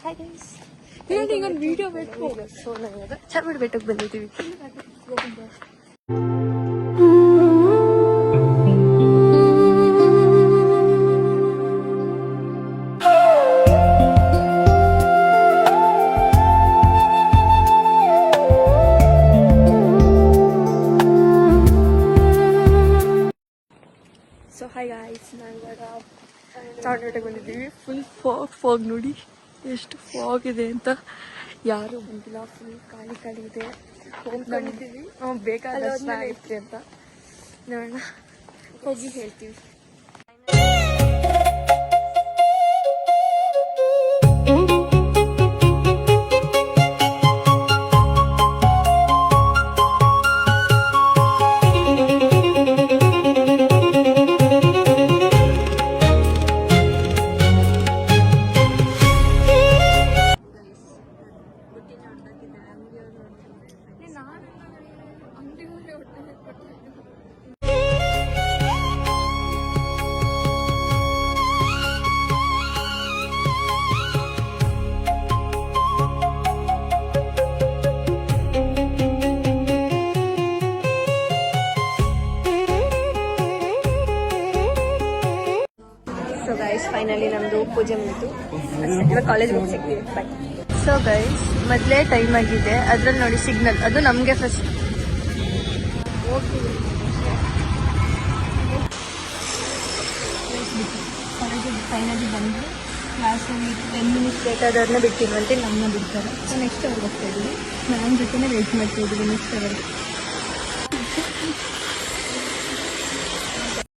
Hi guys, ಈಗ ಒಂದು video ಬೇಕು. ಸೊ ನಾವು ಚಾಮುಂಡಿ ಬೆಟ್ಟಕ್ಕೆ ಬಂದಿದ್ದೀವಿ. ಸೊ ಹಾಯ್ ಗಾಯ್ಸ್, ನಾವು ಇವಾಗ ಚಾಮುಂಡಿ ಬೆಟ್ಟಕ್ಕೆ ಬಂದಿದ್ದೀವಿ. ಫುಲ್ ಫಾಗ್ ನೋಡಿ ಎಷ್ಟು ಫಾಗ್ ಇದೆ ಅಂತ. ಯಾರು ಬಂದಿಲ್ಲ, ಫುಲ್ ಖಾಲಿ ಇದೆ. ಹೋಗ್ಕೊಂಡಿದ್ದೀವಿ, ಬೇಕಾದಷ್ಟು ಐತ್ರಿ ಅಂತ. ನೋಡೋಣ, ಹೋಗಿ ಹೇಳ್ತೀವಿ. ಸೊ ಗೈಸ್, ಫೈನಲಿ ನಮ್ಮದು ಪೂಜೆ ಮುಗಿತು. ಇವಾಗ ಕಾಲೇಜ್ ಹೋಗಿ ಸಿಗ್ತೀವಿ. ಬಾಯ್. ಸೊ ಗೈಸ್, ಮೊದಲೇ ಟೈಮ್ ಆಗಿದೆ. ಅದ್ರಲ್ಲಿ ನೋಡಿ ಸಿಗ್ನಲ್, ಅದು ನಮಗೆ ಫಸ್ಟ್ ಹೋಗ್ತೀವಿ. ಕಾಲೇಜಿಗೆ ಫೈನಲಿ ಬಂದು ಕ್ಲಾಸಲ್ಲಿ 10 ಮಿನಿಟ್ಸ್ ಬೇಕಾದವ್ರನ್ನ ಬಿಟ್ಟಿರುವಂತೆ ನಮ್ಮನ್ನ ಬಿಡ್ತಾರೆ. ಸೊ ನೆಕ್ಸ್ಟ್ ಅವ್ರಿಗೆ ಹೋಗ್ತಾ ಇದ್ದೀವಿ. ನಾನು ಜೊತೆನೇ ವೆಯ್ಟ್ ಮಾಡ್ತಾ ಇದ್ದೀವಿ ನೆಕ್ಸ್ಟ್ ಅವರಿಗೆ.